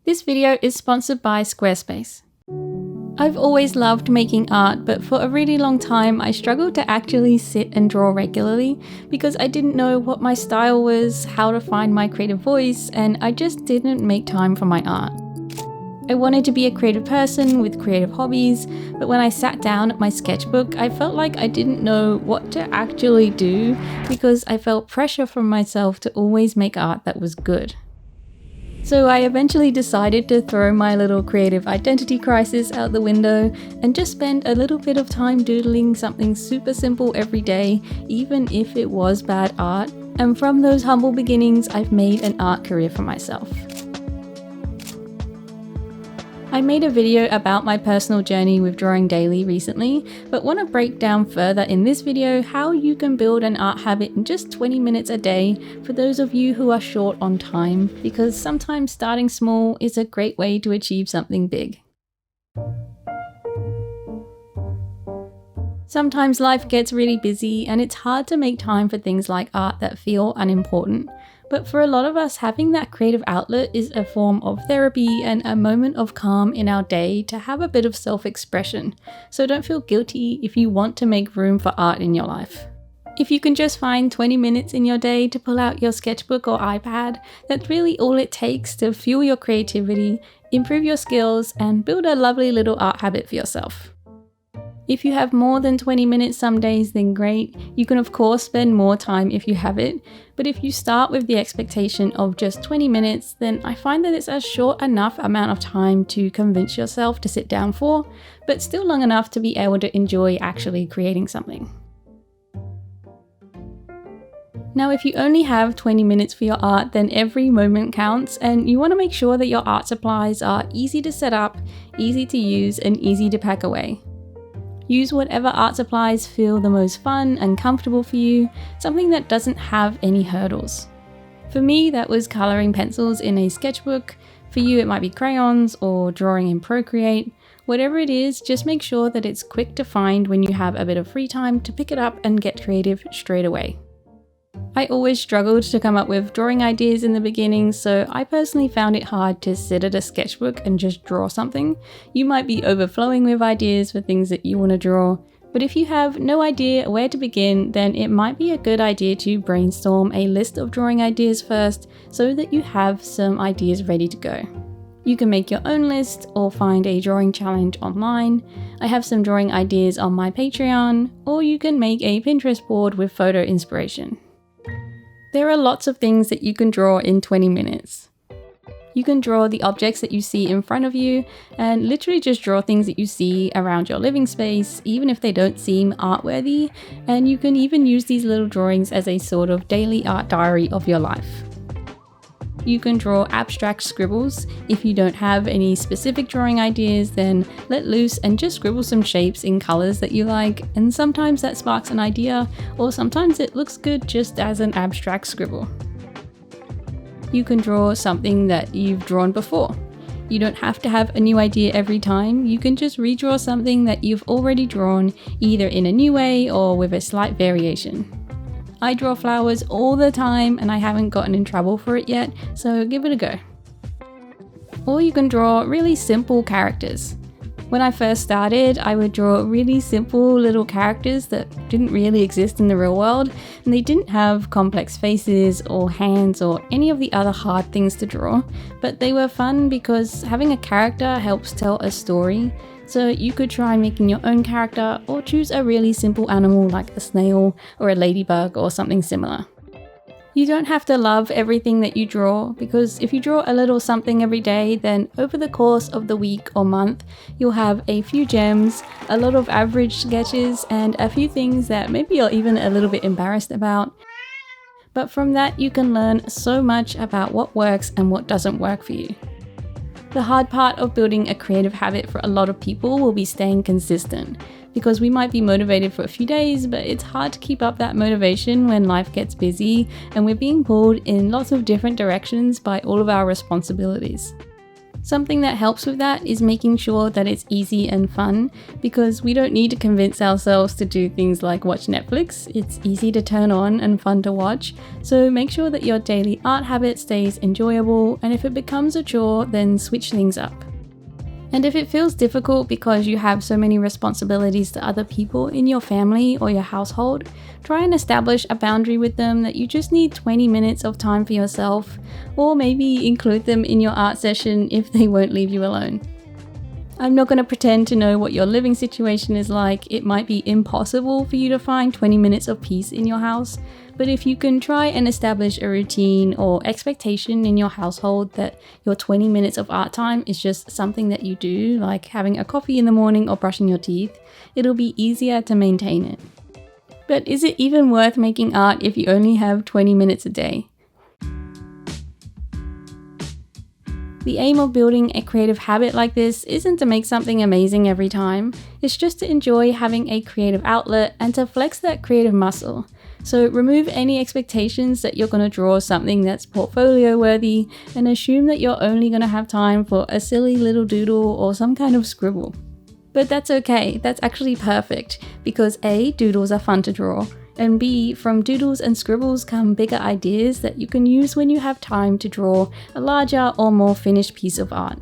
This video is sponsored by Squarespace. I've always loved making art, but for a really long time I struggled to actually sit and draw regularly because I didn't know what my style was, how to find my creative voice, and I just didn't make time for my art. I wanted to be a creative person with creative hobbies, but when I sat down at my sketchbook, I felt like I didn't know what to actually do because I felt pressure from myself to always make art that was good. So I eventually decided to throw my little creative identity crisis out the window and just spend a little bit of time doodling something super simple every day, even if it was bad art. And from those humble beginnings, I've made an art career for myself. I made a video about my personal journey with drawing daily recently, but want to break down further in this video how you can build an art habit in just 20 minutes a day for those of you who are short on time, because sometimes starting small is a great way to achieve something big. Sometimes life gets really busy and it's hard to make time for things like art that feel unimportant. But for a lot of us, having that creative outlet is a form of therapy and a moment of calm in our day to have a bit of self-expression. So don't feel guilty if you want to make room for art in your life. If you can just find 20 minutes in your day to pull out your sketchbook or iPad, that's really all it takes to fuel your creativity, improve your skills, and build a lovely little art habit for yourself. If you have more than 20 minutes some days, then great. You can of course spend more time if you have it, but if you start with the expectation of just 20 minutes, then I find that it's a short enough amount of time to convince yourself to sit down for, but still long enough to be able to enjoy actually creating something. Now, if you only have 20 minutes for your art, then every moment counts, and you want to make sure that your art supplies are easy to set up, easy to use, and easy to pack away. Use whatever art supplies feel the most fun and comfortable for you, something that doesn't have any hurdles. For me, that was colouring pencils in a sketchbook. For you, it might be crayons or drawing in Procreate. Whatever it is, just make sure that it's quick to find when you have a bit of free time to pick it up and get creative straight away. I always struggled to come up with drawing ideas in the beginning, so I personally found it hard to sit at a sketchbook and just draw something. You might be overflowing with ideas for things that you want to draw, but if you have no idea where to begin, then it might be a good idea to brainstorm a list of drawing ideas first so that you have some ideas ready to go. You can make your own list or find a drawing challenge online. I have some drawing ideas on my Patreon, or you can make a Pinterest board with photo inspiration. There are lots of things that you can draw in 20 minutes. You can draw the objects that you see in front of you and literally just draw things that you see around your living space, even if they don't seem art-worthy, and you can even use these little drawings as a sort of daily art diary of your life. You can draw abstract scribbles. If you don't have any specific drawing ideas, then let loose and just scribble some shapes in colours that you like, and sometimes that sparks an idea, or sometimes it looks good just as an abstract scribble. You can draw something that you've drawn before. You don't have to have a new idea every time, you can just redraw something that you've already drawn, either in a new way or with a slight variation. I draw flowers all the time and I haven't gotten in trouble for it yet, so give it a go. Or you can draw really simple characters. When I first started, I would draw really simple little characters that didn't really exist in the real world, and they didn't have complex faces or hands or any of the other hard things to draw, but they were fun because having a character helps tell a story. So you could try making your own character or choose a really simple animal like a snail or a ladybug or something similar. You don't have to love everything that you draw, because if you draw a little something every day, then over the course of the week or month, you'll have a few gems, a lot of average sketches, and a few things that maybe you're even a little bit embarrassed about. But from that, you can learn so much about what works and what doesn't work for you. The hard part of building a creative habit for a lot of people will be staying consistent, because we might be motivated for a few days, but it's hard to keep up that motivation when life gets busy and we're being pulled in lots of different directions by all of our responsibilities. Something that helps with that is making sure that it's easy and fun, because we don't need to convince ourselves to do things like watch Netflix. It's easy to turn on and fun to watch, so make sure that your daily art habit stays enjoyable, and if it becomes a chore, then switch things up. And if it feels difficult because you have so many responsibilities to other people in your family or your household, try and establish a boundary with them that you just need 20 minutes of time for yourself, or maybe include them in your art session if they won't leave you alone. I'm not going to pretend to know what your living situation is like. It might be impossible for you to find 20 minutes of peace in your house, but if you can try and establish a routine or expectation in your household that your 20 minutes of art time is just something that you do, like having a coffee in the morning or brushing your teeth, it'll be easier to maintain it. But is it even worth making art if you only have 20 minutes a day? The aim of building a creative habit like this isn't to make something amazing every time, it's just to enjoy having a creative outlet and to flex that creative muscle. So remove any expectations that you're going to draw something that's portfolio worthy, and assume that you're only going to have time for a silly little doodle or some kind of scribble. But that's okay, that's actually perfect, because A, doodles are fun to draw, and B, from doodles and scribbles come bigger ideas that you can use when you have time to draw a larger or more finished piece of art.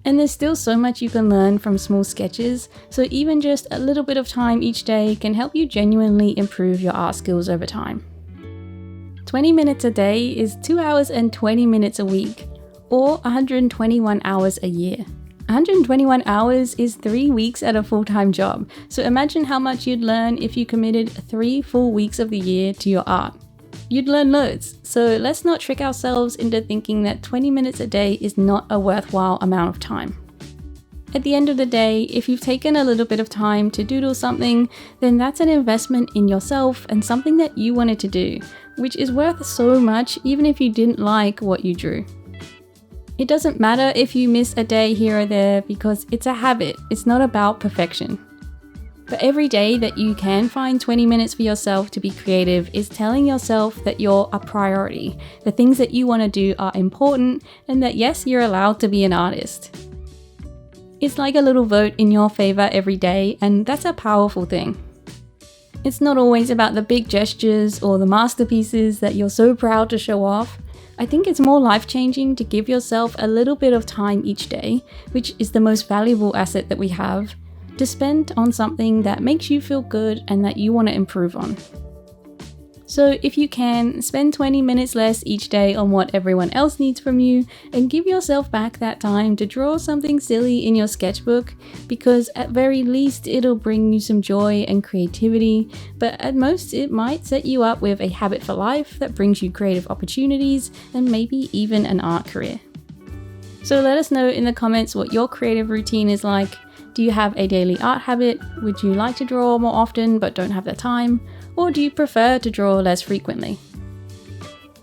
And there's still so much you can learn from small sketches, so even just a little bit of time each day can help you genuinely improve your art skills over time. 20 minutes a day is 2 hours and 20 minutes a week, or 121 hours a year. 121 hours is 3 weeks at a full-time job, so imagine how much you'd learn if you committed 3 full weeks of the year to your art. You'd learn loads, so let's not trick ourselves into thinking that 20 minutes a day is not a worthwhile amount of time. At the end of the day, if you've taken a little bit of time to doodle something, then that's an investment in yourself and something that you wanted to do, which is worth so much even if you didn't like what you drew. It doesn't matter if you miss a day here or there, because it's a habit, it's not about perfection. But every day that you can find 20 minutes for yourself to be creative is telling yourself that you're a priority, the things that you want to do are important, and that yes, you're allowed to be an artist. It's like a little vote in your favor every day, and that's a powerful thing. It's not always about the big gestures or the masterpieces that you're so proud to show off. I think it's more life-changing to give yourself a little bit of time each day, which is the most valuable asset that we have, to spend on something that makes you feel good and that you want to improve on. So if you can, spend 20 minutes less each day on what everyone else needs from you, and give yourself back that time to draw something silly in your sketchbook, because at very least it'll bring you some joy and creativity, but at most it might set you up with a habit for life that brings you creative opportunities and maybe even an art career. So let us know in the comments what your creative routine is like. Do you have a daily art habit? Would you like to draw more often but don't have the time? Or do you prefer to draw less frequently?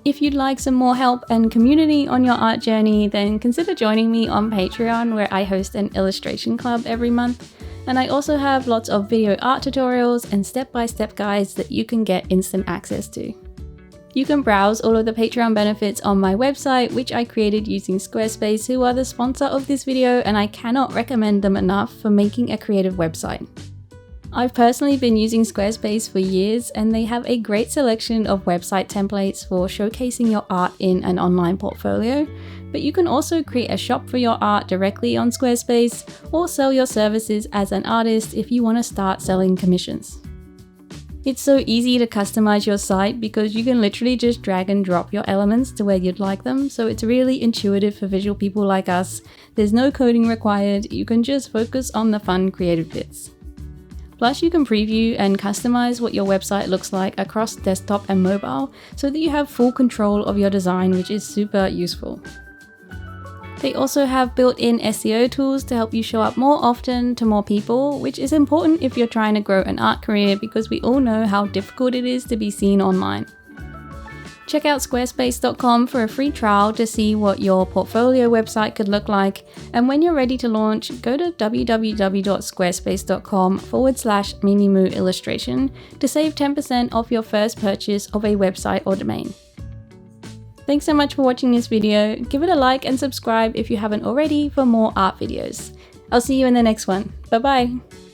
If you'd like some more help and community on your art journey, then consider joining me on Patreon, where I host an illustration club every month. And I also have lots of video art tutorials and step-by-step guides that you can get instant access to. You can browse all of the Patreon benefits on my website, which I created using Squarespace, who are the sponsor of this video, and I cannot recommend them enough for making a creative website. I've personally been using Squarespace for years, and they have a great selection of website templates for showcasing your art in an online portfolio, but you can also create a shop for your art directly on Squarespace, or sell your services as an artist if you want to start selling commissions. It's so easy to customize your site because you can literally just drag and drop your elements to where you'd like them, so it's really intuitive for visual people like us. There's no coding required, you can just focus on the fun creative bits. Plus, you can preview and customize what your website looks like across desktop and mobile, so that you have full control of your design, which is super useful. They also have built-in SEO tools to help you show up more often to more people, which is important if you're trying to grow an art career, because we all know how difficult it is to be seen online. Check out squarespace.com for a free trial to see what your portfolio website could look like, and when you're ready to launch, go to www.squarespace.com/MimiMoo Illustration to save 10% off your first purchase of a website or domain. Thanks so much for watching this video. Give it a like and subscribe if you haven't already for more art videos. I'll see you in the next one. Bye bye!